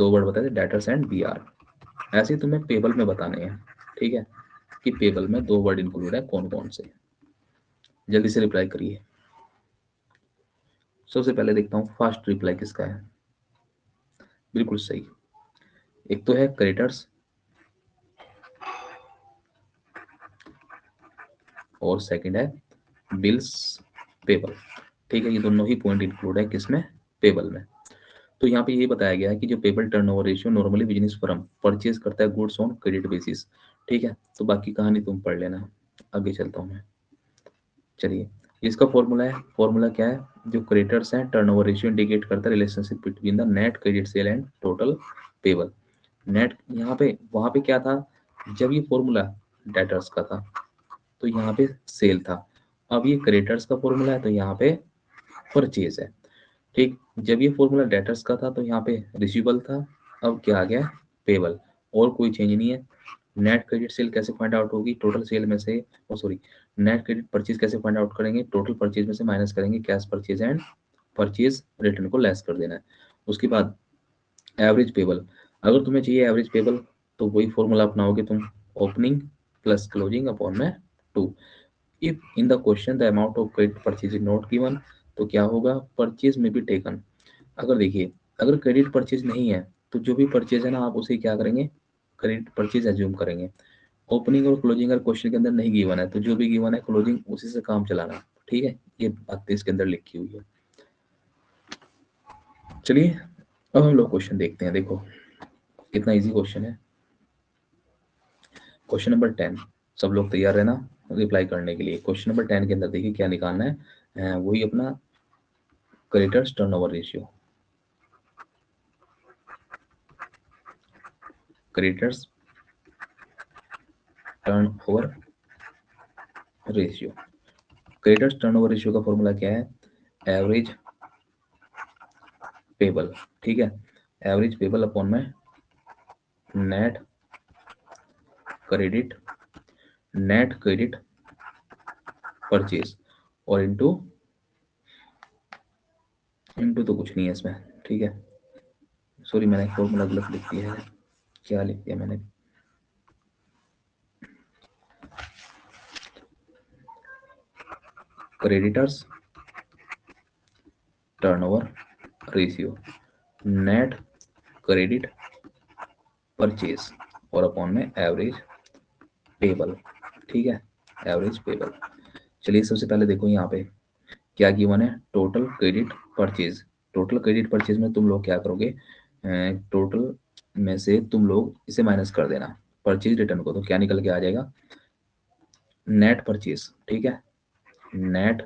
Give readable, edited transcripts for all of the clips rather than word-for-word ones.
दो वर्ड बताए थे, डेटर्स एंड बीआर। ऐसे ही तुम्हें पेबल में बताने हैं, ठीक है, कि पेबल में दो वर्ड इंक्लूड है, कौन कौन से। जल्दी से रिप्लाई करिए। सबसे पहले देखता हूँ फास्ट रिप्लाई किसका है। बिल्कुल सही, एक तो है क्रेडिटर्स और सेकंड है बिल्स पेबल। ठीक है, ये दोनों ही पॉइंट इंक्लूड है किसमें, पेबल में। तो यहाँ पे ये बताया गया है कि जो payable turnover ratio normally business firm purchase करता है गुड्स ऑन क्रेडिट बेसिस। ठीक है, तो बाकी कहानी तुम पढ़ लेना, आगे चलता हूँ मैं। चलिए, इसका फॉर्मूला है, फॉर्मूला क्या है, जो क्रेडिटर्स हैं टर्नओवर रेशियो इंडिकेट करता है relationship between the net credit sale and total payable. Net यहाँ पे, वहां पे क्या था, जब ये फॉर्मूला डेटर्स का था तो यहाँ पे सेल था, अब ये क्रेडिटर्स का फॉर्मूला है तो यहाँ पे परचेज है। ठीक, जब ये फॉर्मूला डेटर्स का था तो यहाँ पे रिसीवेबल था, अब क्या आ गया, पेबल, और कोई चेंज नहीं है। नेट क्रेडिट सेल कैसे फाइंड आउट होगी, टोटल सेल में से, ओ सॉरी, नेट क्रेडिट परचेज कैसे फाइंड आउट करेंगे, टोटल परचेज में से माइनस करेंगे cash purchase and purchase return को लेस कर देना है। उसके बाद एवरेज पेबल, अगर तुम्हें चाहिए एवरेज पेबल तो वही फॉर्मूला अपनाओगे तुम, ओपनिंग प्लस क्लोजिंग अपॉन में 2। If in the question the amount of credit purchase is not given, तो क्या होगा, परचेज में बी टेकन। अगर देखिए, अगर क्रेडिट परचेज नहीं है तो जो भी परचेज है ना आप उसे क्या करेंगे, क्रेडिट परचेज एज्यूम करेंगे। ओपनिंग और क्लोजिंग अगर क्वेश्चन के अंदर नहीं गिवन है तो जो भी गिवन है क्लोजिंग उसी से काम चलाना। ठीक है, ये बात इसके अंदर लिखी हुई है। चलिए, अब हम लोग क्वेश्चन देखते हैं। देखो कितना इजी क्वेश्चन है। क्वेश्चन नंबर 10, सब लोग तैयार है ना रिप्लाई करने के लिए। क्वेश्चन नंबर 10 के अंदर देखिए क्या निकालना है, वही अपना creditors turnover ratio. Creditors turnover ratio, creditors turnover ratio का फॉर्मूला क्या है, एवरेज पेबल। ठीक है, एवरेज पेबल अपॉन में net credit, net credit purchase, और इनटू, इनटू तो कुछ नहीं है इसमें। ठीक है, सॉरी मैंने फॉर्मूला गलत लिख दिया है, क्या लिख दिया मैंने, creditors turnover ratio, net credit purchase, और अपॉन में एवरेज पेबल। ठीक है, एवरेज पेबल। चलिए सबसे पहले देखो यहाँ पे क्या गिवन है, total credit purchase. Total credit purchase में तुम लोग क्या करोगे, टोटल में से तुम लोग इसे माइनस कर देना परचेज रिटर्न को, तो क्या निकल के आ जाएगा, नेट परचेज। ठीक है, नेट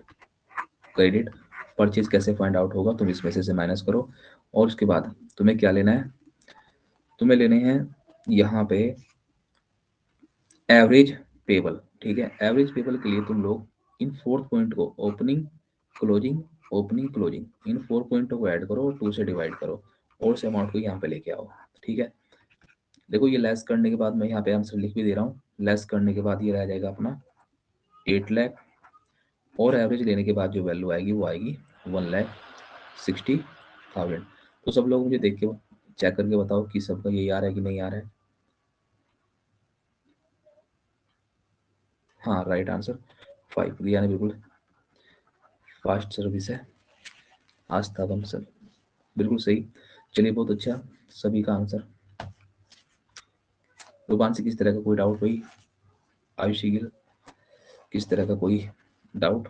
क्रेडिट परचेज कैसे फाइंड आउट होगा, तुम इसमें से माइनस करो, और उसके बाद तुम्हें क्या लेना है, तुम्हें लेने हैं यहाँ पे एवरेज पेबल। ठीक है, एवरेज पेबल के लिए तुम लोग इन 4 पॉइंट को, ओपनिंग क्लोजिंग ओपनिंग क्लोजिंग, इन 4 पॉइंटों को ऐड करो और 2 से डिवाइड करो, और उस अमाउंट को यहाँ पे लेके आओ। ठीक है, देखो ये लेस करने के बाद मैं यहाँ पे आंसर लिख भी दे रहा हूँ, लेस करने के बाद ये रह जाएगा अपना 8 लाख, और एवरेज लेने के बाद जो वैल्यू आएगी वो आएगी 1,60,000। तो सब लोग मुझे देख के चेक करके बताओ कि सबका यही आ रहा है कि नहीं आ रहा है। हाँ, राइट आंसर 5 दिया ने, बिल्कुल फास्ट सर्विस है आस्था बंसल, बिल्कुल सही। चलिए बहुत अच्छा, सभी का आंसर। रूपांशी किस तरह का कोई डाउट हुई, आयुषी गिल किस तरह का कोई डाउट,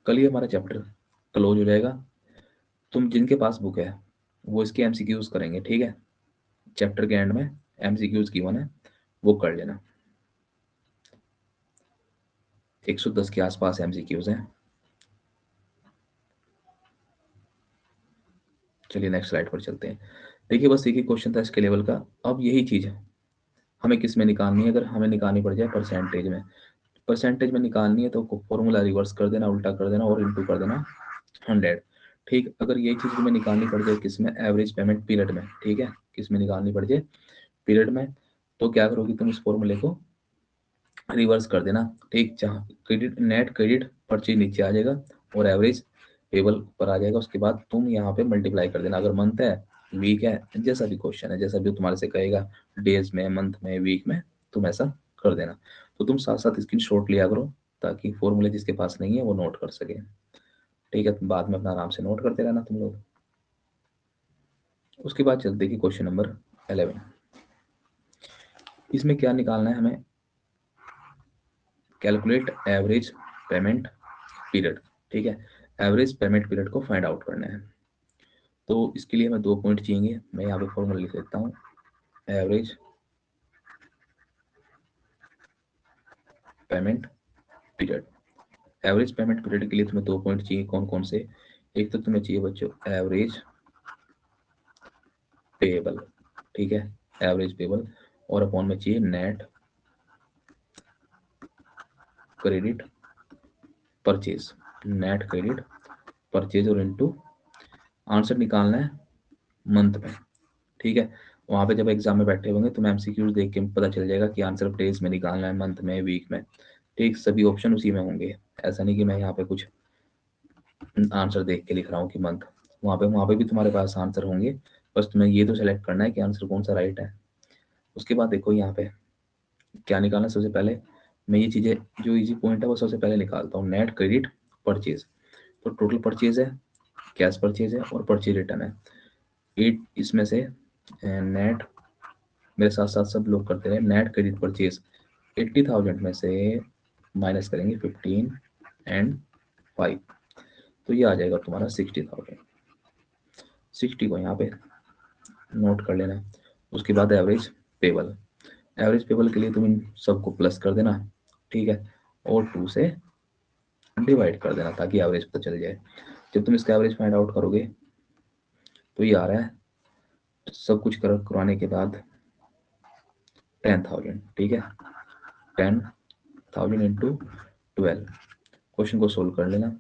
कल ही हमारा चैप्टर क्लोज हो जाएगा। तुम जिनके पास बुक है वो इसके एमसीक्यूज करेंगे। ठीक है, चैप्टर के एंड में एमसीक्यूज की वन है, वो कर लेना। 110 के आसपास एमसीक्यूज हैं। चलिए नेक्स्ट स्लाइड पर चलते हैं। देखिए बस एक ही क्वेश्चन था इसके लेवल का। अब यही चीज है हमें किस में निकालनी है, अगर हमें निकालनी पड़ जाए परसेंटेज में, परसेंटेज में निकालनी है तो फॉर्मूला रिवर्स कर देना, उल्टा कर देना और इनटू कर देना 100। ठीक, अगर यही चीज तुम्हें निकालनी पड़ जाए किसमें, एवरेज पेमेंट पीरियड में। ठीक है, किस में निकालनी पड़ जाए, पीरियड में, तो क्या करोगी तुम, इस फॉर्मूले को रिवर्स कर देना, ठीक। जहाँ क्रेडिट नेट क्रेडिट परचेज नीचे आ जाएगा और एवरेज पेबल ऊपर आ जाएगा। उसके बाद तुम यहाँ पे मल्टीप्लाई कर देना, अगर मंथ है, वीक है, जैसा भी क्वेश्चन है, जैसा भी तुम्हारे से कहेगा, डेज में, मंथ में, वीक में, तुम ऐसा कर देना। तो तुम साथ साथ स्क्रीन शॉट लिया करो ताकि फॉर्मूले जिसके पास नहीं है वो नोट कर सके, ठीक है। बाद में अपना आराम से नोट करते रहना तुम लोग। उसके बाद चलते कि क्वेश्चन नंबर 11। इसमें क्या निकालना है हमें, कैलकुलेट एवरेज पेमेंट पीरियड, ठीक है। एवरेज पेमेंट पीरियड को फाइंड आउट करना है। तो इसके लिए हमें 2 पॉइंट चाहिए। मैं यहाँ पे फॉर्मूला लिख देता हूँ, average payment period. Average payment period के लिए तुम्हें 2 पॉइंट चाहिए, कौन कौन से। एक तो तुम्हें चाहिए बच्चों एवरेज पेएबल, ठीक है, एवरेज पेएबल, और अपॉन में चाहिए net credit purchase, net credit purchase, और इनटू आंसर निकालना है मंथ में, ठीक है। वहां पे जब एग्जाम में बैठे होंगे तो एमसीक्यूज देख के पता चल जाएगा कि आंसर डेज में निकालना है, मंथ में, वीक में, ठीक। सभी ऑप्शन उसी में होंगे, ऐसा नहीं कि मैं यहाँ पे कुछ आंसर देख के लिख रहा हूँ कि मंथ। वहाँ पे भी तुम्हारे पास आंसर होंगे, बस तुम्हें ये तो सेलेक्ट करना है कि आंसर कौन सा राइट है। उसके बाद देखो यहाँ पे क्या निकालना है। सबसे पहले मैं ये चीज़ें जो इजी पॉइंट है वो सबसे पहले निकालता हूँ, नेट क्रेडिट परचेज। तो टोटल परचेज है, कैश परचेज है और परचेज रिटर्न है। 8 इसमें से नेट, मेरे साथ साथ सब लोग करते रहे, नेट क्रेडिट परचेज 80,000 में से माइनस करेंगे 15 एंड 5, तो ये आ जाएगा तुम्हारा 60,000। 60 को यहाँ पे नोट कर लेना। उसके बाद एवरेज पेबल, एवरेज पेबल के लिए तुम इन सबको प्लस कर देना, ठीक है, और 2 से डिवाइड कर देना ताकि एवरेज पता चल जाए। जब तुम इसका एवरेज फाइंड आउट करोगे तो ये आ रहा है, सब कुछ करवाने के बाद 10,000, ठीक है, 10,000 इंटू 12। क्वेश्चन को सोल्व कर लेना,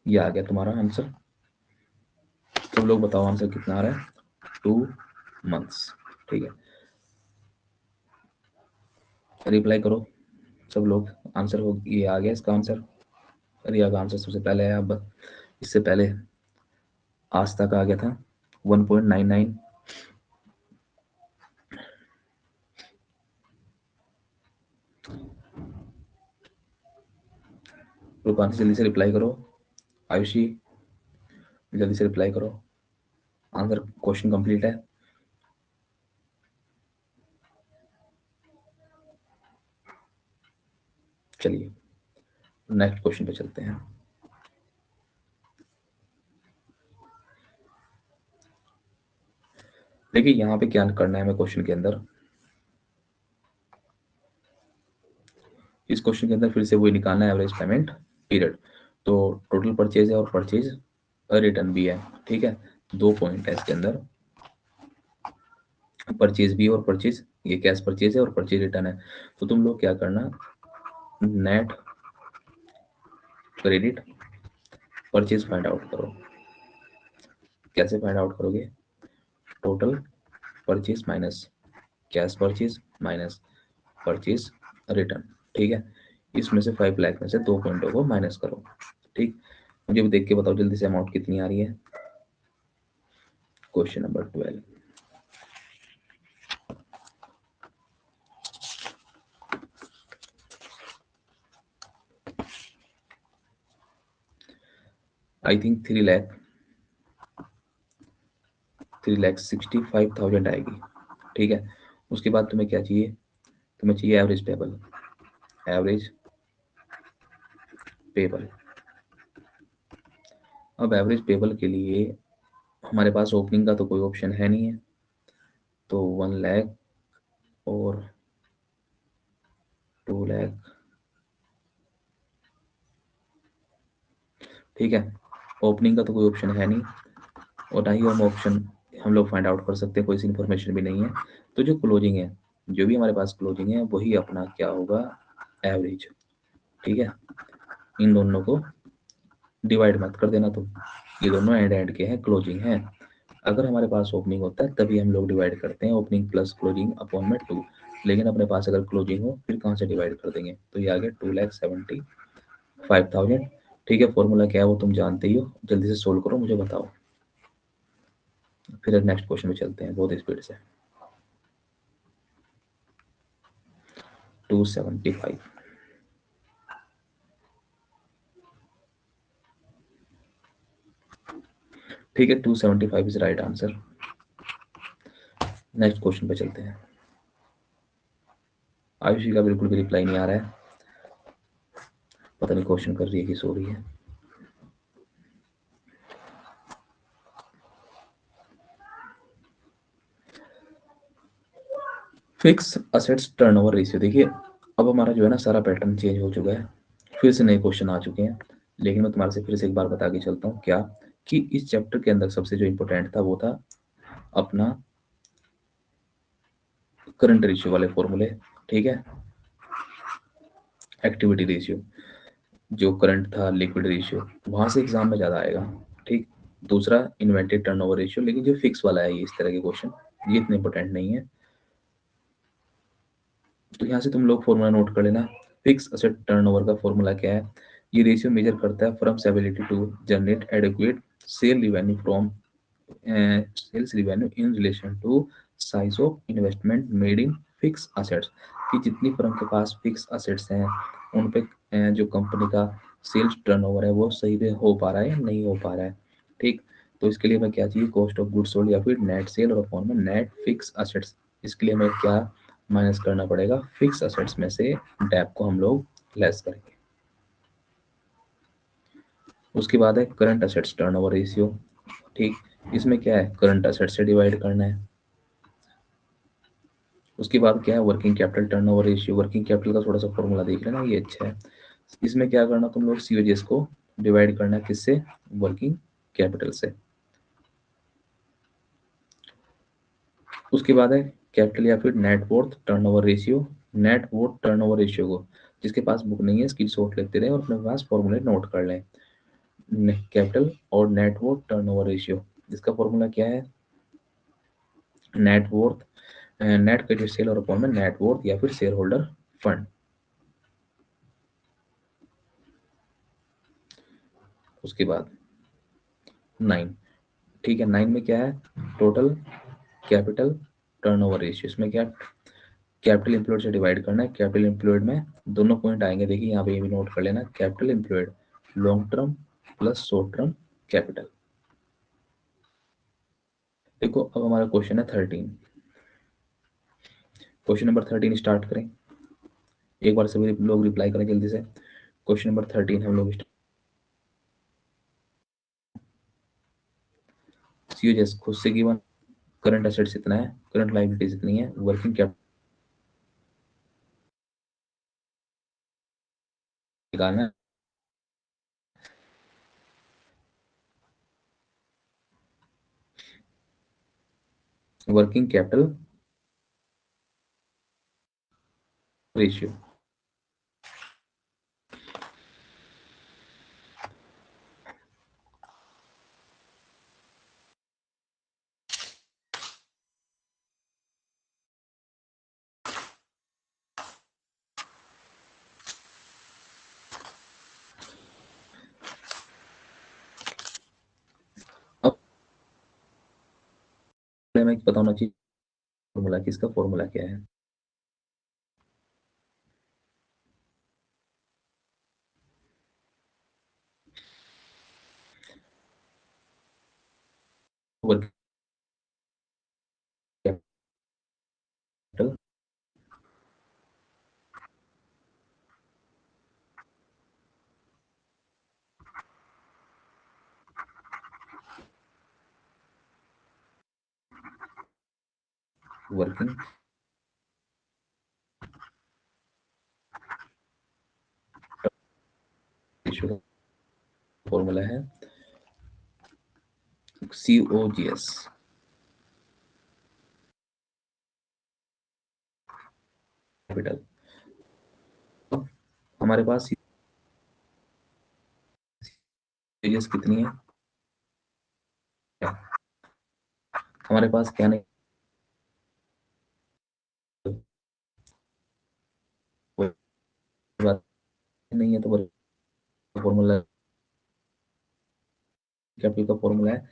ये आ गया तुम्हारा आंसर। सब लोग बताओ आंसर कितना आ रहा है, 2 मंथ्स, ठीक है। रिप्लाई करो सब लोग, आंसर हो, ये आ गया इसका आंसर। रिया का आंसर सबसे पहले है। अब इससे पहले आज तक आ गया था 1.99। रूपांश जल्दी से रिप्लाई करो, आयुषी जल्दी से रिप्लाई करो, आंसर क्वेश्चन कंप्लीट है। चलिए नेक्स्ट क्वेश्चन पे चलते हैं। देखिए यहाँ पे क्या करना है हमें क्वेश्चन के अंदर, इस क्वेश्चन के अंदर फिर से वही निकालना है, एवरेज पेमेंट पीरियड। तो टोटल परचेज है और परचेज रिटर्न भी है, ठीक है। 2 पॉइंट है इसके अंदर, परचेज भी और परचेज, ये कैश परचेज है और परचेज रिटर्न है। तो तुम लोग क्या करना, net credit purchase find out करो। कैसे फाइंड आउट करोगे, total purchase minus cash purchase minus purchase return, ठीक है। इसमें से 5 लाख में से 2 पॉइंटों को माइनस करो, ठीक। मुझे भी देख के बताओ जल्दी से अमाउंट कितनी आ रही है। Question number 12। आई थिंक 3,65,000 आएगी, ठीक है। उसके बाद तुम्हें क्या चाहिए, तुम्हें चाहिए एवरेज पेबल, एवरेज पेबल। अब एवरेज पेबल के लिए हमारे पास ओपनिंग का तो कोई ऑप्शन है नहीं है, तो 1 लाख और 2 लाख, ठीक है। ओपनिंग का तो कोई ऑप्शन है नहीं, और ना ही हम ऑप्शन हम लोग फाइंड आउट कर सकते हैं, कोई सी इन्फॉर्मेशन भी नहीं है। तो जो क्लोजिंग है, जो भी हमारे पास क्लोजिंग है वही अपना क्या होगा, एवरेज, ठीक है। इन दोनों को डिवाइड मत कर देना तुम, ये दोनों एंड एंड के हैं, क्लोजिंग है। अगर हमारे पास ओपनिंग होता है तभी हम लोग डिवाइड करते हैं, ओपनिंग प्लस क्लोजिंग अपॉन में 2, लेकिन अपने पास अगर क्लोजिंग हो फिर कहाँ से डिवाइड कर देंगे, तो ये आ गया 2,75,000। ठीक है, फॉर्मूला क्या है वो तुम जानते ही हो, जल्दी से सोल्व करो, मुझे बताओ, फिर नेक्स्ट क्वेश्चन में चलते हैं बहुत स्पीड से। 275, ठीक है, 275 is right answer. Next question पे चलते हैं। आयुषी का बिल्कुल भी रिप्लाई नहीं आ रहा है, पता नहीं क्वेश्चन कर रही है कि सो रही है। फिक्स असेट्स टर्नओवर रेशियो, देखिए अब हमारा जो है ना सारा पैटर्न चेंज हो चुका है, फिर से नए क्वेश्चन आ चुके हैं। लेकिन मैं तुम्हारे से फिर से एक बार बता के चलता हूँ क्या, कि इस चैप्टर के अंदर सबसे जो इम्पोर्टेंट था वो था अपना करंट रेशियो वाले फॉर्मूले। ठीक है, एक्टिविटी रेशियो, जो करंट था, लिक्विड रेशियो, वहां से एग्जाम में ज्यादा आएगा। ठीक, दूसरा इन्वेंटरी टर्नओवर रेशियो, लेकिन जो फिक्स वाला है ये इस तरह के क्वेश्चन ये इतने इंपॉर्टेंट नहीं है। तो यहाँ से तुम लोग फॉर्मूला नोट कर लेना। फिक्स असेट टर्नओवर का फॉर्मूला क्या है, ये रेशियो मेजर करता है firm's ability to generate adequate sale revenue from sales revenue in relation to size of investment made in fix assets, कि जितनी फर्म के पास फिक्स असेट्स हैं उन पे जो कंपनी का सेल्स टर्नओवर है वो सही से हो पा रहा है या नहीं हो पा रहा है। ठीक, तो इसके लिए मैं क्या चाहिए, कॉस्ट ऑफ गुड्स सोल्ड या फिर नेट सेल और अपॉन में नेट फिक्स असेट्स, इसके लिए मैं क्या माइनस करना पड़ेगा, फिक्स असेट्स में से डेप को हम लोग लेस करेंगे। उसके बाद है करंट असेट्स टर्नओवर रेशियो। ठीक, इसमें क्या है, करंट असेट से डिवाइड करना है। उसके बाद क्या है, working capital turnover ratio, working capital का थोड़ा सा फॉर्मूला देख लेना, ये अच्छा है। इसमें क्या करना तुम लोग, सीओजीएस को डिवाइड करना है किससे, वर्किंग कैपिटल से। उसके बाद है कैपिटल या फिर net worth turnover ratio. Net worth turnover ratio को, जिसके पास बुक नहीं है स्क्रीनशॉट लेते रहे और अपने पास फॉर्मूले नोट कर लें। कैपिटल और नेट वर्थ टर्नओवर रेशियो, इसका फॉर्मूला क्या है, net worth, net credit sale और अपॉन में नेट वर्थ या फिर शेयर होल्डर फंड। उसके बाद 9, ठीक है, 9 में क्या है, टोटल कैपिटल टर्नओवर रेशियो, इसमें क्या, कैपिटल एम्प्लॉयड से डिवाइड करना है। कैपिटल एम्प्लॉयड में दोनों पॉइंट आएंगे, देखिए यहाँ पे ये भी नोट कर लेना, capital employed long term plus short term capital. देखो अब हमारा क्वेश्चन है 13, क्वेश्चन नंबर 13 स्टार्ट करें। एक बार सभी लोग रिप्लाई करें जल्दी से। क्वेश्चन नंबर 13 हम लोग सीओजीएस खुद से गिवन, करंट एसेट्स इतना है, करंट लायबिलिटीज इतनी है, वर्किंग कैपिटल निकालना है, वर्किंग कैपिटल रेशियो। अब हमें पता होना चाहिए फॉर्मूला, किसका फॉर्मूला क्या है। वर्किंग कैपिटल, वर्किंग रेशियो का फॉर्मूला है सीओजीएस। कैपिटल, हमारे पास सीओजीएस कितनी है, हमारे पास क्या नहीं, कैपिटल का फॉर्मूला है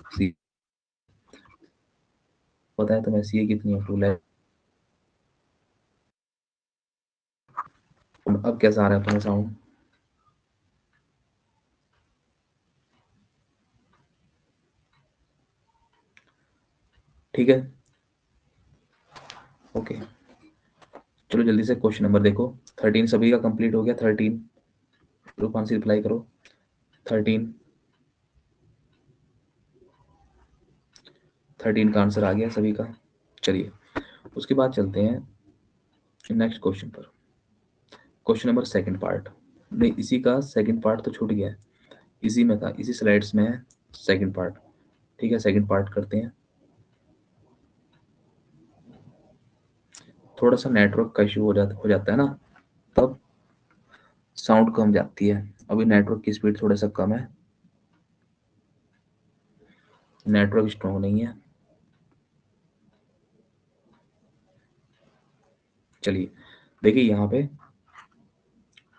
सी, पता है तुम्हें सी कितनी है? 2 लाख। अब कैसा आ रहा है तुम्हें साउंड? ठीक है, ओके। चलो जल्दी से क्वेश्चन नंबर देखो। 13 सभी का कंप्लीट हो गया। 13 रूपांशी रिप्लाई करो। 13 13 का आंसर आ गया सभी का। चलिए उसके बाद चलते हैं नेक्स्ट क्वेश्चन पर। क्वेश्चन नंबर सेकंड पार्ट, नहीं इसी का सेकंड पार्ट तो छूट गया है, इसी में था, इसी स्लाइड्स में है सेकंड पार्ट। ठीक है, सेकंड पार्ट करते हैं। थोड़ा सा नेटवर्क का इशू हो जाता है ना, तब साउंड कम जाती है। अभी नेटवर्क की स्पीड थोड़ा सा कम है, नेटवर्क स्ट्रॉन्ग नहीं है। चलिए देखिए यहाँ पे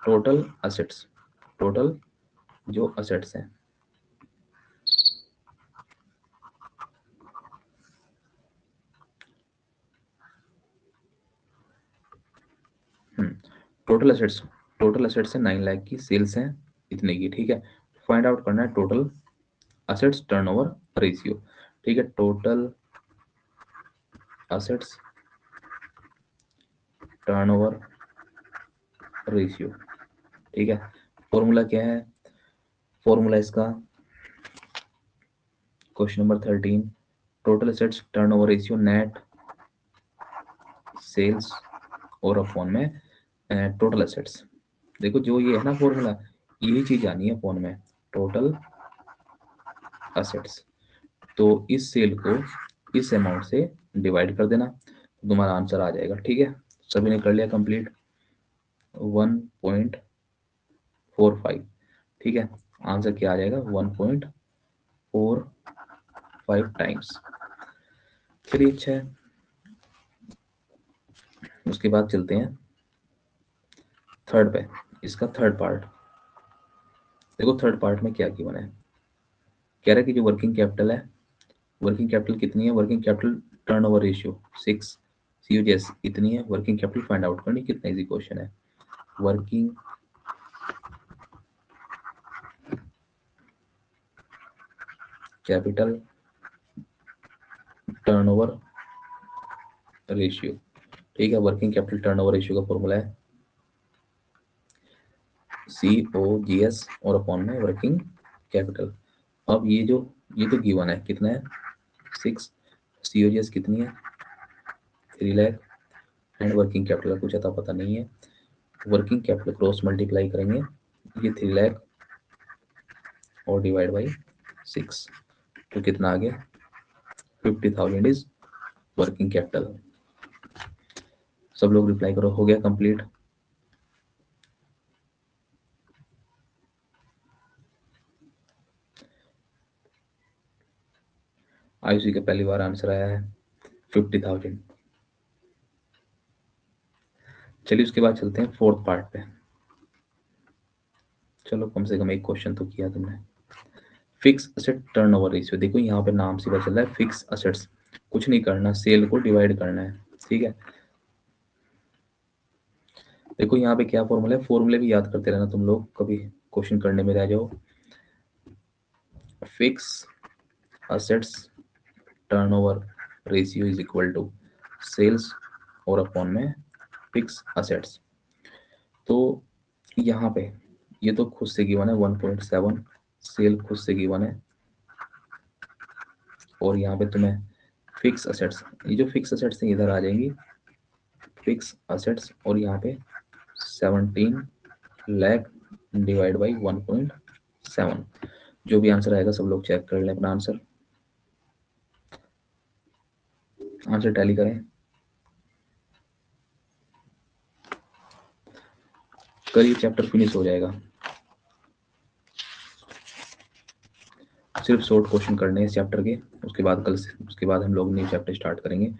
टोटल असेट्स, टोटल जो असेट्स हैं, टोटल असेट्स है 9 लाख की, सेल्स हैं इतने की। ठीक है, फाइंड आउट करना है टोटल असेट्स टर्नओवर रेशियो। ठीक है, टोटल असेट्स टर्नओवर रेशियो। ठीक है, फॉर्मूला क्या है? फॉर्मूला इसका question number 13, total assets turnover ratio net sales और अपॉन में टोटल असेट्स। देखो जो ये है ना फॉर्मूला, यही चीज आनी है फोन में, टोटल असेट्स। तो इस सेल को इस अमाउंट से डिवाइड कर देना, तो तुम्हारा आंसर आ जाएगा। ठीक है, सभी ने कर लिया कंप्लीट। 1.45। ठीक है, आंसर क्या आ जाएगा? 1.45 टाइम्स। चलिए अच्छा है, उसके बाद चलते हैं थर्ड पे। इसका थर्ड पार्ट देखो, थर्ड पार्ट में क्या गिवन है। कह रहा है कि जो वर्किंग कैपिटल है, वर्किंग कैपिटल कितनी है? Working capital turnover ratio 6, COGS इतनी है। वर्किंग कैपिटल फाइंड आउट करनी, कितना इजी क्वेश्चन है। Working capital turnover ratio. ठीक है, वर्किंग कैपिटल टर्नओवर रेशियो का फॉर्मूला है COGS और अपॉन में वर्किंग कैपिटल। अब ये तो गिवन है, कितना है? 6, COGS कितनी है? 3 लाख, एंड वर्किंग कैपिटल का कुछ अता पता नहीं है। वर्किंग कैपिटल क्रॉस मल्टीप्लाई करेंगे, ये 3 लाख और डिवाइड बाई 6, तो कितना आ गया? 50,000 इज वर्किंग कैपिटल। सब लोग रिप्लाई करो, हो गया कंप्लीट। आयुषी का पहली बार आंसर आया है 50,000। चलिए उसके बाद चलते हैं फोर्थ पार्ट पे। चलो कम से कम एक क्वेश्चन तो किया तुमने। फिक्स असेट टर्नओवर रेशियो, देखो यहाँ पे नाम से पता चल रहा है फिक्स असेट्स, कुछ नहीं करना, सेल को डिवाइड करना है। ठीक है, देखो यहाँ पे क्या फॉर्मूला है, फॉर्मूले भी याद करते रहना तुम लोग, कभी क्वेश्चन करने में रह जाओ। Fix assets turnover ratio is equal to sales और अपॉन में फिक्स असेट्स। तो यहाँ पे ये तो खुद से गिवन है 1.7, सेल खुद से गिवन है, और यहाँ पे तुम्हें फिक्स असेट्स, ये जो फिक्स असेट्स हैं इधर आ जाएंगी, फिक्स असेट्स, और यहाँ पे 17 लाख डिवाइड बाई 1.7। जो भी आंसर आएगा सब लोग चेक कर लें अपना आंसर, आंसर टैली करें। कल ये चैप्टर फिनिश हो जाएगा, सिर्फ शॉर्ट क्वेश्चन करने हैं इस चैप्टर के। उसके बाद कल से, उसके बाद हम लोग न्यू चैप्टर स्टार्ट करेंगे।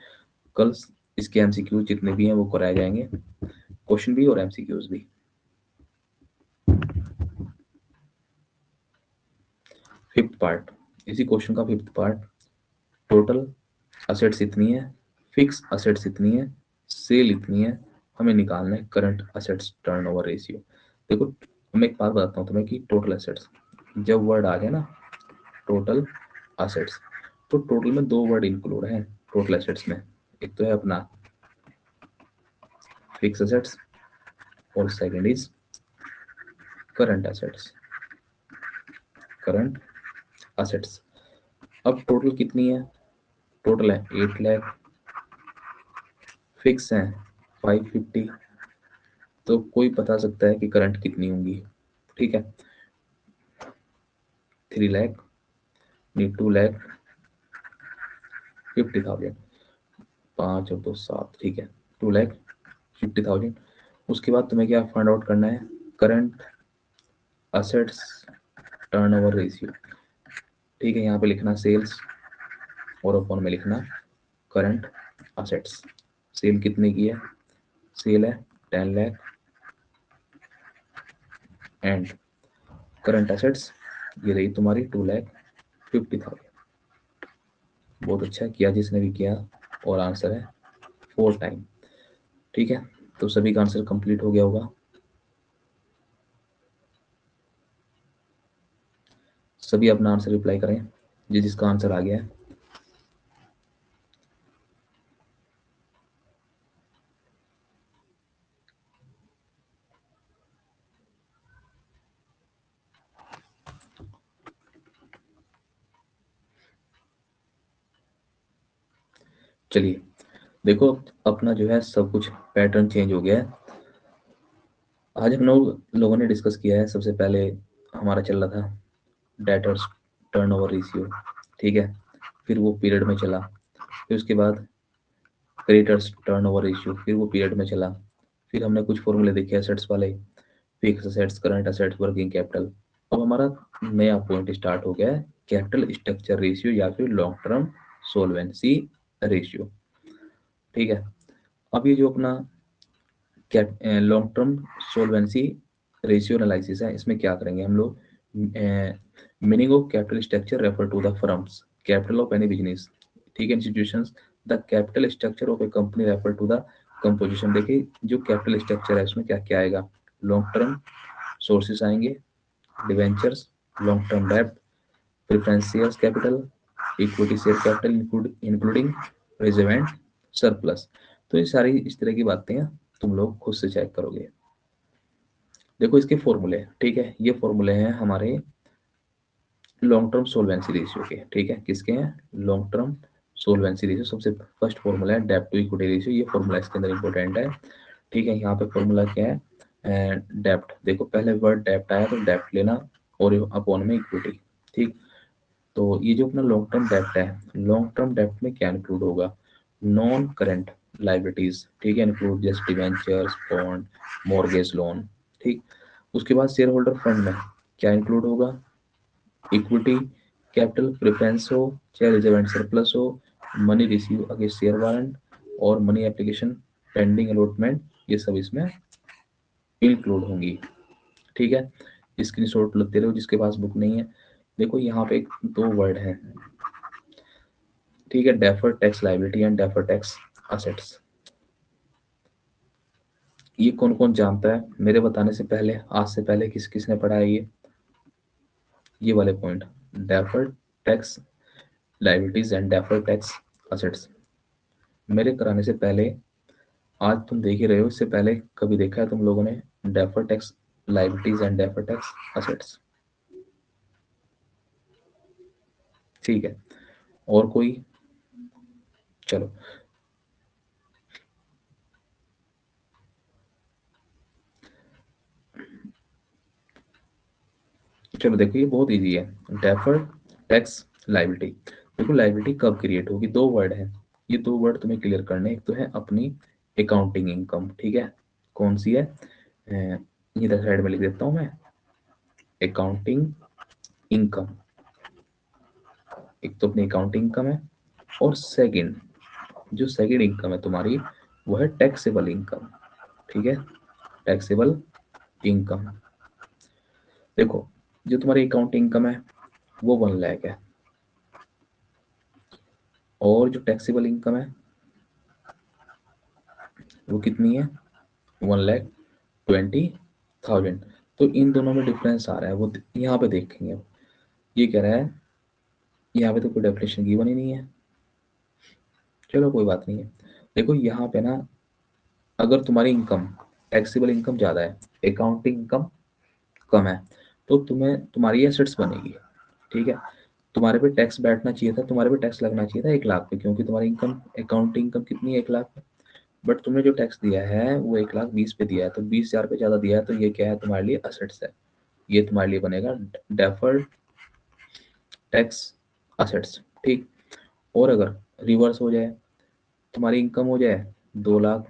कल इसके एमसीक्यूज जितने भी हैं वो कराए जाएंगे, क्वेश्चन भी और एमसीक्यूज भी। फिफ्थ पार्ट, इसी क्वेश्चन का फिफ्थ पार्ट, टोटल असेट्स इतनी है, फिक्स असेट्स इतनी है, सेल इतनी है, हमें निकालना है करंट असेट्स टर्नओवर रेशियो। देखो मैं एक बात बताता हूँ तुम्हें कि टोटल असेट्स, जब वर्ड आ गया ना टोटल असेट्स, तो टोटल में दो वर्ड इंक्लूड हैं टोटल असेट्स में, एक तो है अपना फिक्स असेट्स और second is current assets, current assets. अब टोटल कितनी है, टोटल है 8 लाख, फिक्स है 550, तो कोई बता सकता है कि करंट कितनी होंगी, ठीक है, 3 लाख नहीं 2 लाख 50,000, 5 और 2 7, ठीक है 2 लाख 50,000। उसके बाद तुम्हें क्या फाइंड आउट करना है, करंट असेट्स टर्नओवर रेशियो, ठीक है, यहाँ पे लिखना सेल्स और अपन में लिखना करंट असेट्स। सेल कितने की है, सेल है 10 लाख एंड करंट असेट्स ये रही तुम्हारी 2,50,000। बहुत अच्छा किया जिसने भी किया, और आंसर है 4 टाइम, ठीक है। तो सभी का आंसर कंप्लीट हो गया होगा, सभी अपना आंसर रिप्लाई करें जिसका आंसर आ गया है। चलिए देखो अपना जो है सब कुछ पैटर्न चेंज हो गया है। आज हम लोगों ने डिस्कस किया है, सबसे पहले हमारा चल रहा था डेटर्स टर्नओवर रेशियो, ठीक है, फिर वो पीरियड में चला, फिर उसके बाद क्रेडिटर्स टर्नओवर रेशियो, फिर वो पीरियड में चला, फिर हमने कुछ फॉर्मूले देखे एसेट्स वाले, fix assets, current assets, working capital. अब हमारा नया पॉइंट स्टार्ट हो गया है कैपिटल स्ट्रक्चर रेशियो या फिर लॉन्ग टर्म सोलवेंसी रेशियो, ठीक है। अब ये जो अपना long term solvency ratio analysis है, इसमें क्या करेंगे हम लोग, meaning of capital structure refer to the firm's capital of any business, ठीक है, institutions, the capital structure of a company refer to the composition. देखिए जो कैपिटल स्ट्रक्चर है उसमें क्या क्या आएगा, लॉन्ग टर्म सोर्सेस आएंगे, डिवेंचर्स, लॉन्ग टर्म डेब्ट, preference shares capital, equity share capital including reserve and surplus. तो ये सारी इस तरह की बातें हैं, तुम लोग खुद से चेक करोगे। देखो इसके फॉर्मूले, ठीक है, ये फॉर्मूले हैं हमारे लॉन्ग टर्म सोलवेंसी रेशियो के, ठीक है, किसके हैं, लॉन्ग टर्म सोलवेंसी रेशियो। सबसे फर्स्ट फॉर्मूला है डेब्ट टू इक्विटी रेशियो, ये फॉर्मूला इसके अंदर इंपॉर्टेंट है, ठीक है। यहाँ पे फॉर्मूला क्या है, डेब्ट, देखो पहले वर्ड डेब्ट आया तो डेब्ट लेना और अपॉन में इक्विटी, ठीक। तो ये जो अपना लॉन्ग टर्म डेब्ट है, लॉन्ग टर्म डेब्ट में क्या इंक्लूड होगा, नॉन करेंट लाइबिलिटीज, ठीक है, include just debentures, bond, mortgage loan, ठीक। उसके बाद शेयर होल्डर फंड में क्या इंक्लूड होगा, इक्विटी कैपिटल प्रेफरेंस हो चाहे रिजर्व एंड सरप्लस हो, money receive against share warrant और मनी एप्लीकेशन पेंडिंग अलॉटमेंट, ये सब इसमें इंक्लूड होंगी, ठीक है। स्क्रीनशॉट लेते रहो जिसके पास बुक नहीं है। देखो यहाँ पे दो वर्ड है, ठीक है, defer tax liability and defer tax assets. ये कौन कौन जानता है, मेरे बताने से पहले, आज से पहले किस किसने पढ़ा है ये वाले point, defer tax liabilities and defer tax assets, मेरे कराने से पहले, आज तुम देख ही रहे हो, इससे पहले कभी देखा है तुम लोगों ने defer tax liabilities and defer tax assets, ठीक है। और कोई, चलो चलो देखो ये बहुत इजी है, डेफर्ड टैक्स लाइबिलिटी। देखो लाइबिलिटी कब क्रिएट होगी, दो वर्ड है, ये दो वर्ड तुम्हें क्लियर करने, एक तो है अपनी अकाउंटिंग इनकम, ठीक है, कौन सी है, इधर साइड में लिख देता हूं मैं, अकाउंटिंग इनकम, एक तो अपनी अकाउंटिंग इनकम है, और सेकंड, जो सेकंड इनकम है तुम्हारी वो है टैक्सेबल इनकम, ठीक है, टैक्सेबल इनकम। देखो जो तुम्हारी अकाउंटिंग इनकम है वो 1 लाख है, और जो टैक्सेबल इनकम है वो कितनी है, 1,20,000। तो इन दोनों में डिफरेंस आ रहा है, वो यहाँ पे देखेंगे। अब ये कह रहा है यहाँ पे तो कोई डेफिनेशन गिवन ही नहीं है, चलो कोई बात नहीं है। देखो यहाँ पे ना, अगर तुम्हारी इनकम, टैक्सेबल इनकम ज़्यादा है, अकाउंटिंग इनकम कम है, तो तुम्हें तुम्हारी एसेट्स बनेगी, ठीक है। तुम्हारे पे टैक्स बैठना चाहिए था, तुम्हारे पे टैक्स लगना चाहिए था 1 लाख पे, क्योंकि तुम्हारी इनकम, अकाउंटिंग इनकम कितनी है, 1 लाख पे। बट तुमने जो टैक्स दिया है वो 1,20,000 पे दिया है, तो 20,000 पे ज़्यादा दिया है, तो ये क्या है, तुम्हारे लिए असेट्स है। ये तुम्हारे लिए बनेगा डेफर्ड टैक्स असेट्स, ठीक। और अगर रिवर्स हो जाए, तुम्हारी इनकम हो जाए 2 लाख,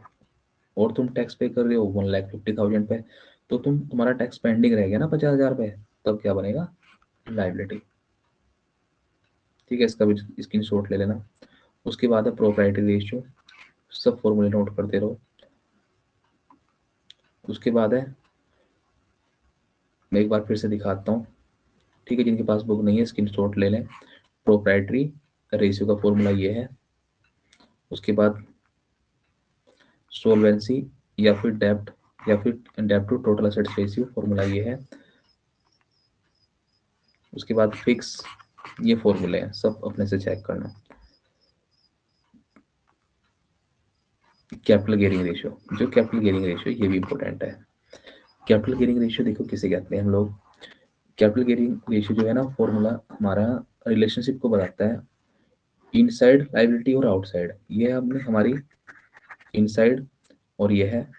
और तुम टैक्स पे कर रहे हो 1,50,000 पे, तो तुम्हारा टैक्स पेंडिंग रह गया ना 50,000 पे, तब क्या बनेगा, लाइबिलिटी, ठीक है। इसका भी स्क्रीनशॉट ले लेना। उसके बाद है प्रोप्राइटरी रेशियो, सब फॉर्मूले नोट करते रहो। उसके बाद है, मैं एक बार फिर से दिखाता हूँ, ठीक है। जिनके पास बुक नहीं है स्क्रीनशॉट ले लें। प्रोप्राइटरी रेशियो का फॉर्मूला ये है। उसके बाद सोलवेंसी या फिर डेब्ट, या फिर डेब्ट to total assets ratio, formula ये है। उसके बाद फिक्स, ये फॉर्मूले हैं, सब अपने से चेक करना। कैपिटल गियरिंग रेशियो, जो कैपिटल गियरिंग रेशियो ये भी इंपॉर्टेंट है। कैपिटल गियरिंग रेशियो देखो किसे कहते हैं हम लोग। कैपिटल गियरिंग रेशियो जो है ना, फॉर्मूला हमारा रिलेशनशिप को बताता है, इनसाइड लाइबिलिटी और आउटसाइड। ये है अपनी हमारी इनसाइड, और ये है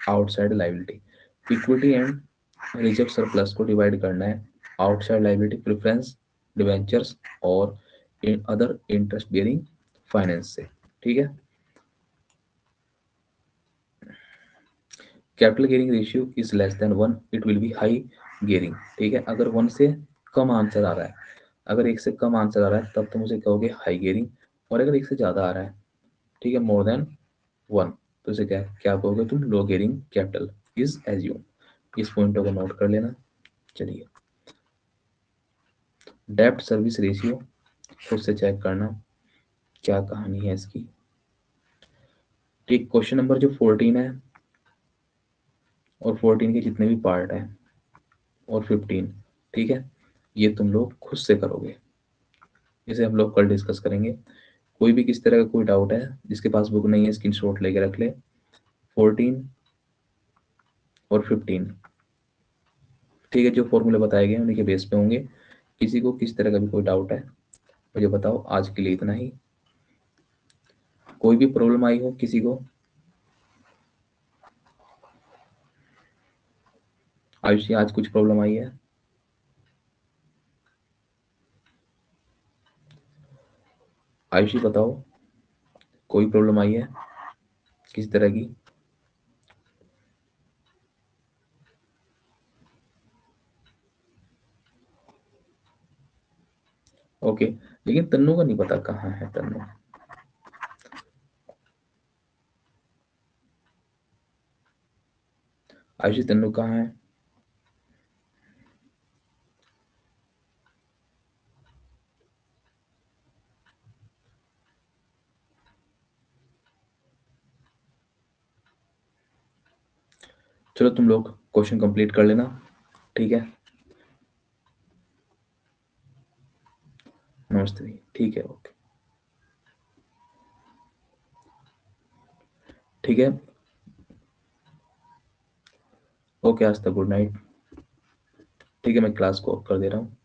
outside liability. Equity and reserve surplus को डिवाइड करना है आउटसाइड लाइबिलिटी, प्रेफरेंस डिवेंचर्स और अदर इंटरेस्ट बेयरिंग फाइनेंस से, ठीक है। Capital gearing ratio is less than 1, it will be high gearing, ठीक है। अगर 1 से कम आंसर आ रहा है, अगर 1 से कम आंसर आ रहा है, तब तुम उसे कहोगे हाई गियरिंग। और अगर 1 से ज़्यादा आ रहा है, ठीक है, मोर देन 1, तो इसे क्या क्या कहोगे तुम, लो गियरिंग कैपिटल इज एज्यूम। इस पॉइंटों को नोट कर लेना। चलिए, डेब्ट सर्विस रेशियो खुद से चेक करना क्या कहानी है इसकी, ठीक। क्वेश्चन नंबर जो 14 है, और 14 के जितने भी पार्ट हैं, और 15, ठीक है, ये तुम लोग खुद से करोगे, इसे हम लोग कल डिस्कस करेंगे। कोई भी किस तरह का कोई डाउट है, जिसके पास बुक नहीं है स्क्रीनशॉट लेके रख ले। 14 और 15, ठीक है, जो फॉर्मूले बताए गए हैं उन्हीं के बेस पे होंगे। किसी को किस तरह का भी कोई डाउट है मुझे बताओ। आज के लिए इतना ही। कोई भी प्रॉब्लम आई हो किसी को, आयुषी आज कुछ प्रॉब्लम आई है, आयुषी बताओ, कोई प्रॉब्लम आई है किसी तरह की। ओके, लेकिन तन्नू का नहीं पता कहाँ है तन्नू। आयुषी तन्नू कहाँ है। चलो तुम लोग क्वेश्चन कंप्लीट कर लेना, ठीक है। नमस्ते, ठीक है, ओके, ठीक है, ओके, आज तक गुड नाइट। ठीक है, मैं क्लास को ऑफ कर दे रहा हूँ।